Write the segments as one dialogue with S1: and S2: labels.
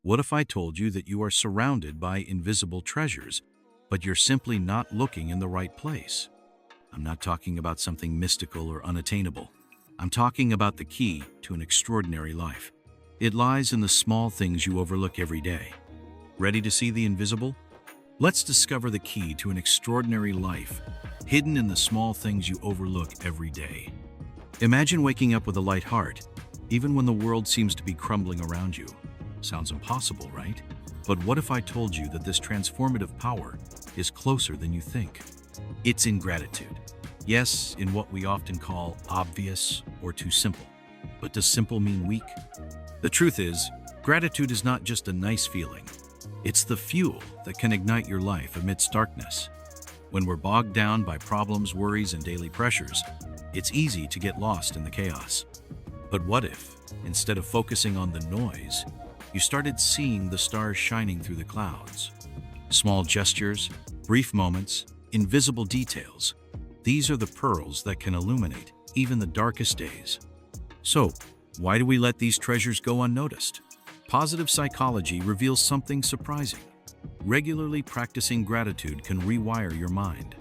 S1: What if I told you that you are surrounded by invisible treasures, but you're simply not looking in the right place? I'm not talking about something mystical or unattainable. I'm talking about the key to an extraordinary life. It lies in the small things you overlook every day. Ready to see the invisible? Let's discover the key to an extraordinary life, hidden in the small things you overlook every day. Imagine waking up with a light heart, even when the world seems to be crumbling around you. Sounds impossible, right? But what if I told you that this transformative power is closer than you think? It's in gratitude. Yes, in what we often call obvious or too simple. But does simple mean weak? The truth is, gratitude is not just a nice feeling. It's the fuel that can ignite your life amidst darkness. When we're bogged down by problems, worries, and daily pressures, it's easy to get lost in the chaos. But what if, instead of focusing on the noise, you started seeing the stars shining through the clouds? Small gestures, brief moments, invisible details. These are the pearls that can illuminate even the darkest days. So, why do we let these treasures go unnoticed? Positive psychology reveals something surprising. Regularly practicing gratitude can rewire your mind.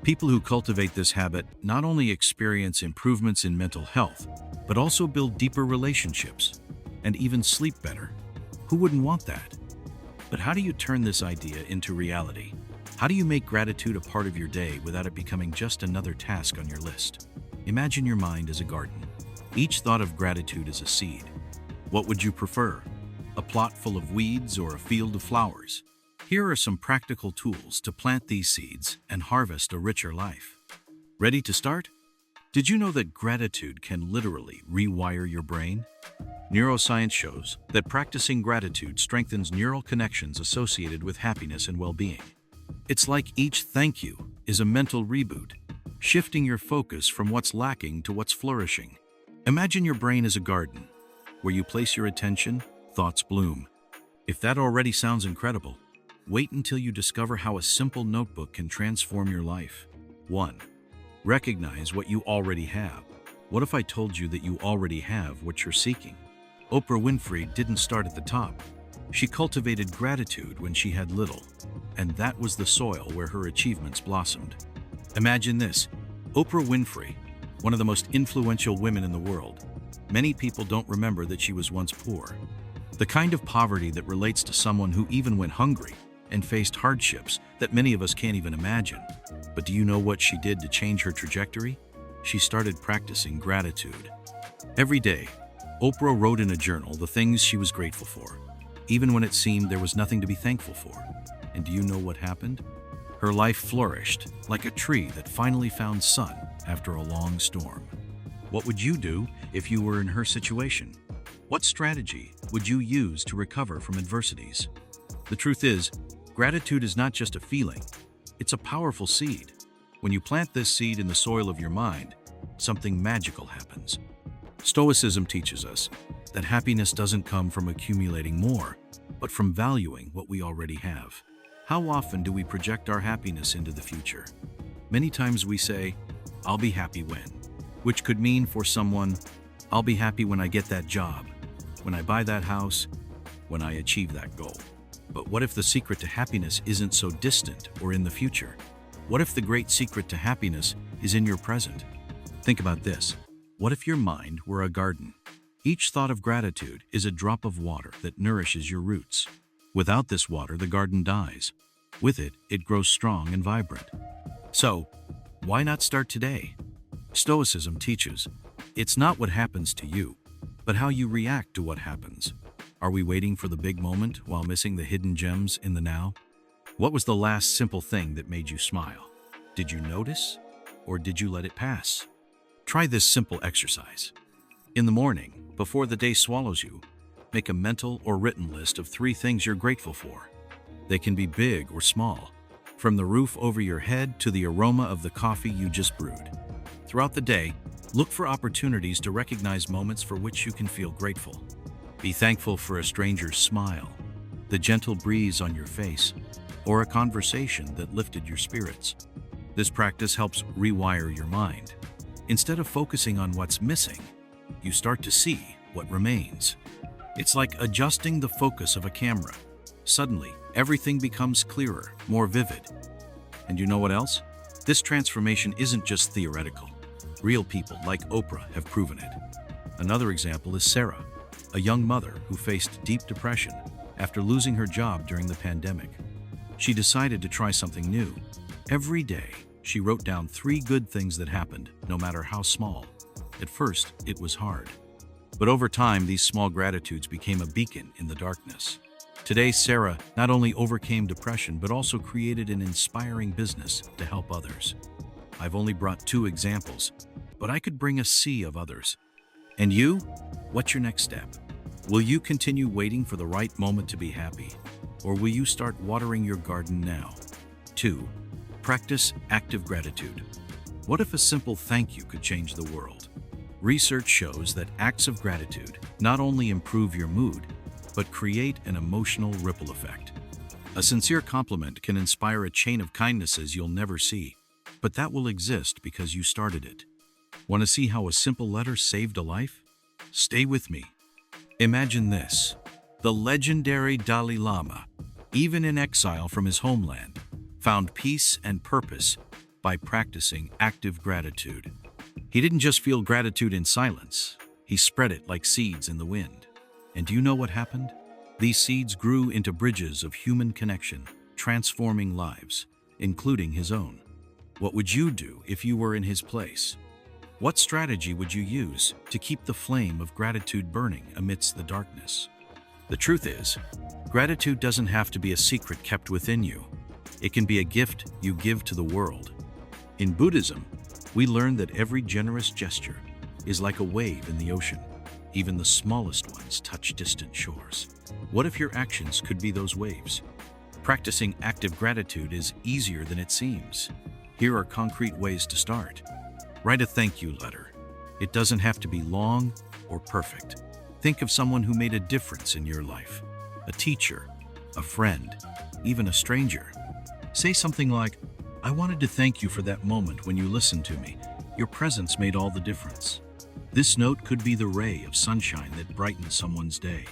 S1: People who cultivate this habit not only experience improvements in mental health, but also build deeper relationships and even sleep better. Who wouldn't want that? But how do you turn this idea into reality? How do you make gratitude a part of your day without it becoming just another task on your list? Imagine your mind as a garden. Each thought of gratitude is a seed. What would you prefer? A plot full of weeds or a field of flowers? Here are some practical tools to plant these seeds and harvest a richer life. Ready to start? Did you know that gratitude can literally rewire your brain? Neuroscience shows that practicing gratitude strengthens neural connections associated with happiness and well-being. It's like each thank you is a mental reboot, shifting your focus from what's lacking to what's flourishing. Imagine your brain as a garden. Where you place your attention, thoughts bloom. If that already sounds incredible, wait until you discover how a simple notebook can transform your life. 1. Recognize what you already have. What if I told you that you already have what you're seeking? Oprah Winfrey didn't start at the top. She cultivated gratitude when she had little, and that was the soil where her achievements blossomed. Imagine this: Oprah Winfrey, one of the most influential women in the world. Many people don't remember that she was once poor. The kind of poverty that relates to someone who even went hungry and faced hardships that many of us can't even imagine. But do you know what she did to change her trajectory? She started practicing gratitude. Every day, Oprah wrote in a journal the things she was grateful for, even when it seemed there was nothing to be thankful for. And do you know what happened? Her life flourished like a tree that finally found sun after a long storm. What would you do if you were in her situation? What strategy would you use to recover from adversities? The truth is, gratitude is not just a feeling, it's a powerful seed. When you plant this seed in the soil of your mind, something magical happens. Stoicism teaches us that happiness doesn't come from accumulating more, but from valuing what we already have. How often do we project our happiness into the future? Many times we say, "I'll be happy when," which could mean for someone, "I'll be happy when I get that job, when I buy that house, when I achieve that goal." But what if the secret to happiness isn't so distant or in the future? What if the great secret to happiness is in your present? Think about this. What if your mind were a garden? Each thought of gratitude is a drop of water that nourishes your roots. Without this water, the garden dies. With it, it grows strong and vibrant. So, why not start today? Stoicism teaches, it's not what happens to you, but how you react to what happens. Are we waiting for the big moment while missing the hidden gems in the now? What was the last simple thing that made you smile? Did you notice, or did you let it pass? Try this simple exercise. In the morning, before the day swallows you, make a mental or written list of 3 things you're grateful for. They can be big or small, from the roof over your head to the aroma of the coffee you just brewed. Throughout the day, look for opportunities to recognize moments for which you can feel grateful. Be thankful for a stranger's smile, the gentle breeze on your face, or a conversation that lifted your spirits. This practice helps rewire your mind. Instead of focusing on what's missing, you start to see what remains. It's like adjusting the focus of a camera. Suddenly, everything becomes clearer, more vivid. And you know what else? This transformation isn't just theoretical. Real people like Oprah have proven it. Another example is Sarah, a young mother who faced deep depression after losing her job during the pandemic. She decided to try something new. Every day, she wrote down 3 good things that happened, no matter how small. At first, it was hard. But over time, these small gratitudes became a beacon in the darkness. Today, Sarah not only overcame depression, but also created an inspiring business to help others. I've only brought 2 examples, but I could bring a sea of others. And you? What's your next step? Will you continue waiting for the right moment to be happy? Or will you start watering your garden now? 2. Practice active gratitude. What if a simple thank you could change the world? Research shows that acts of gratitude not only improve your mood, but create an emotional ripple effect. A sincere compliment can inspire a chain of kindnesses you'll never see, but that will exist because you started it. Want to see how a simple letter saved a life? Stay with me. Imagine this. The legendary Dalai Lama, even in exile from his homeland, found peace and purpose by practicing active gratitude. He didn't just feel gratitude in silence, he spread it like seeds in the wind. And do you know what happened? These seeds grew into bridges of human connection, transforming lives, including his own. What would you do if you were in his place? What strategy would you use to keep the flame of gratitude burning amidst the darkness? The truth is, gratitude doesn't have to be a secret kept within you. It can be a gift you give to the world. In Buddhism, we learn that every generous gesture is like a wave in the ocean. Even the smallest ones touch distant shores. What if your actions could be those waves? Practicing active gratitude is easier than it seems. Here are concrete ways to start. Write a thank you letter. It doesn't have to be long or perfect. Think of someone who made a difference in your life. A teacher, a friend, even a stranger. Say something like, "I wanted to thank you for that moment when you listened to me. Your presence made all the difference." This note could be the ray of sunshine that brightens someone's day.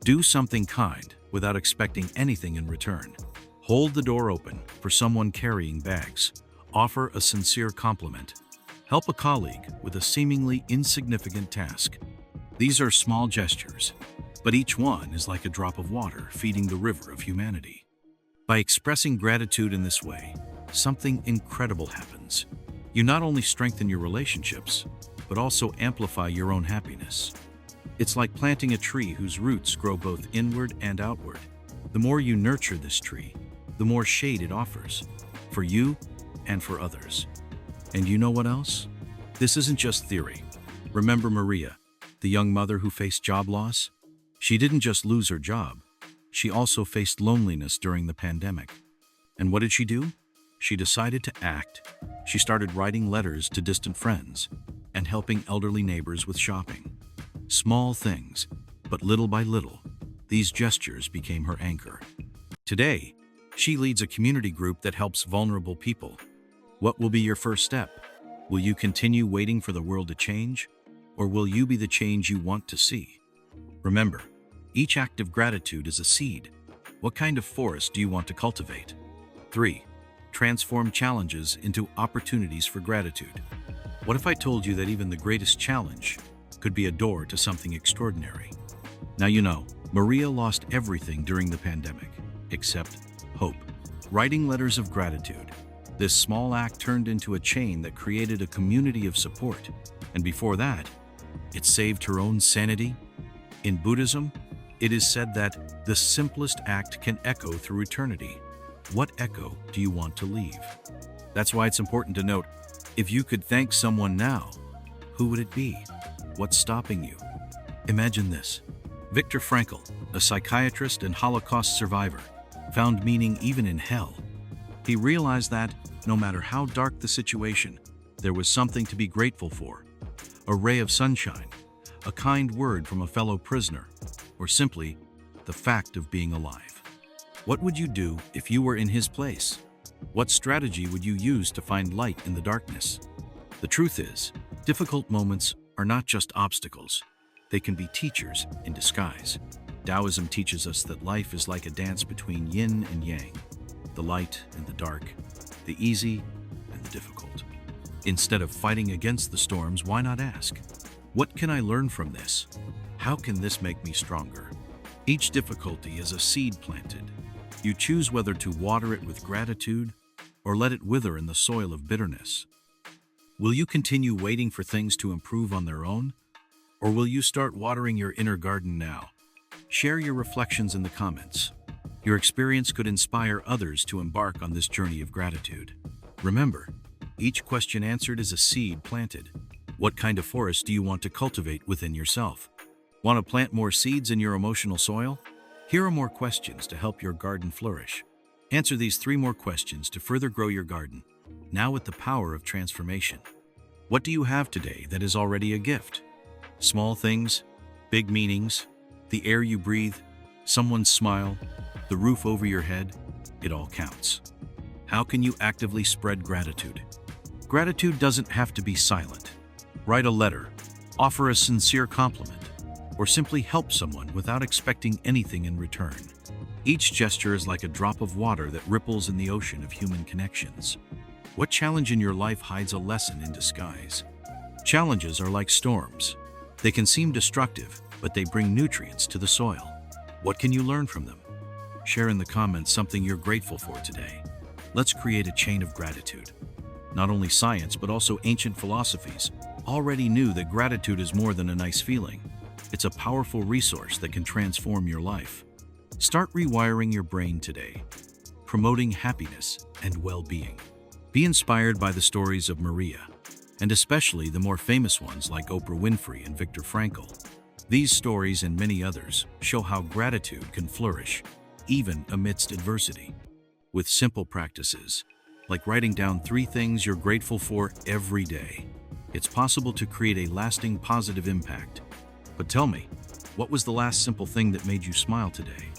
S1: Do something kind without expecting anything in return. Hold the door open for someone carrying bags. Offer a sincere compliment. Help a colleague with a seemingly insignificant task. These are small gestures, but each one is like a drop of water feeding the river of humanity. By expressing gratitude in this way, something incredible happens. You not only strengthen your relationships, but also amplify your own happiness. It's like planting a tree whose roots grow both inward and outward. The more you nurture this tree, the more shade it offers, for you and for others. And you know what else? This isn't just theory. Remember Maria, the young mother who faced job loss? She didn't just lose her job. She also faced loneliness during the pandemic. And what did she do? She decided to act. She started writing letters to distant friends and helping elderly neighbors with shopping. Small things, but little by little, these gestures became her anchor. Today, she leads a community group that helps vulnerable people. What will be your first step? Will you continue waiting for the world to change? Or will you be the change you want to see? Remember, each act of gratitude is a seed. What kind of forest do you want to cultivate? 3. Transform challenges into opportunities for gratitude. What if I told you that even the greatest challenge could be a door to something extraordinary? Now you know, Maria lost everything during the pandemic, except hope. Writing letters of gratitude, this small act turned into a chain that created a community of support. And before that, it saved her own sanity. In Buddhism, it is said that the simplest act can echo through eternity. What echo do you want to leave? That's why it's important to note, if you could thank someone now, who would it be? What's stopping you? Imagine this. Viktor Frankl, a psychiatrist and Holocaust survivor, found meaning even in hell. He realized that, no matter how dark the situation, there was something to be grateful for. A ray of sunshine, a kind word from a fellow prisoner, or simply the fact of being alive. What would you do if you were in his place? What strategy would you use to find light in the darkness? The truth is, difficult moments are not just obstacles. They can be teachers in disguise. Taoism teaches us that life is like a dance between yin and yang, the light and the dark, the easy and the difficult. Instead of fighting against the storms, why not ask, what can I learn from this? How can this make me stronger? Each difficulty is a seed planted. You choose whether to water it with gratitude or let it wither in the soil of bitterness. Will you continue waiting for things to improve on their own? Or will you start watering your inner garden now? Share your reflections in the comments. Your experience could inspire others to embark on this journey of gratitude. Remember, each question answered is a seed planted. What kind of forest do you want to cultivate within yourself? Want to plant more seeds in your emotional soil? Here are more questions to help your garden flourish. Answer these 3 more questions to further grow your garden, now with the power of transformation. What do you have today that is already a gift? Small things, big meanings, the air you breathe, someone's smile, the roof over your head, it all counts. How can you actively spread gratitude? Gratitude doesn't have to be silent. Write a letter, offer a sincere compliment, or simply help someone without expecting anything in return. Each gesture is like a drop of water that ripples in the ocean of human connections. What challenge in your life hides a lesson in disguise? Challenges are like storms. They can seem destructive, but they bring nutrients to the soil. What can you learn from them? Share in the comments something you're grateful for today. Let's create a chain of gratitude. Not only science, but also ancient philosophies already knew that gratitude is more than a nice feeling. It's a powerful resource that can transform your life. Start rewiring your brain today, promoting happiness and well-being. Be inspired by the stories of Maria, and especially the more famous ones like Oprah Winfrey and Viktor Frankl. These stories and many others show how gratitude can flourish, even amidst adversity. With simple practices, like writing down 3 things you're grateful for every day, it's possible to create a lasting positive impact. But tell me, what was the last simple thing that made you smile today?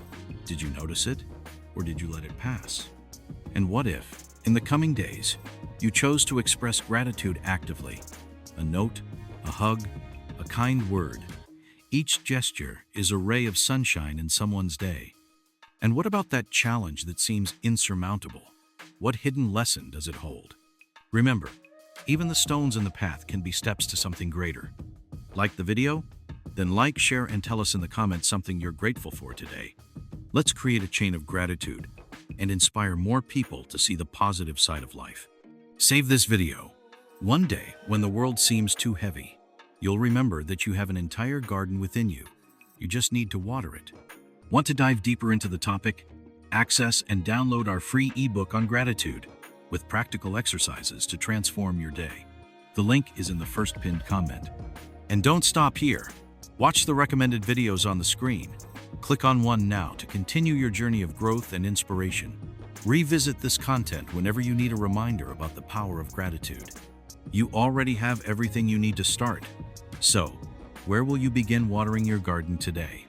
S1: Did you notice it, or did you let it pass? And what if, in the coming days, you chose to express gratitude actively? A note, a hug, a kind word. Each gesture is a ray of sunshine in someone's day. And what about that challenge that seems insurmountable? What hidden lesson does it hold? Remember, even the stones in the path can be steps to something greater. Like the video? Then like, share, and tell us in the comments something you're grateful for today. Let's create a chain of gratitude and inspire more people to see the positive side of life. Save this video. One day, when the world seems too heavy, you'll remember that you have an entire garden within you. You just need to water it. Want to dive deeper into the topic? Access and download our free ebook on gratitude with practical exercises to transform your day. The link is in the first pinned comment. And don't stop here. Watch the recommended videos on the screen. Click on one now to continue your journey of growth and inspiration. Revisit this content whenever you need a reminder about the power of gratitude. You already have everything you need to start. So, where will you begin watering your garden today?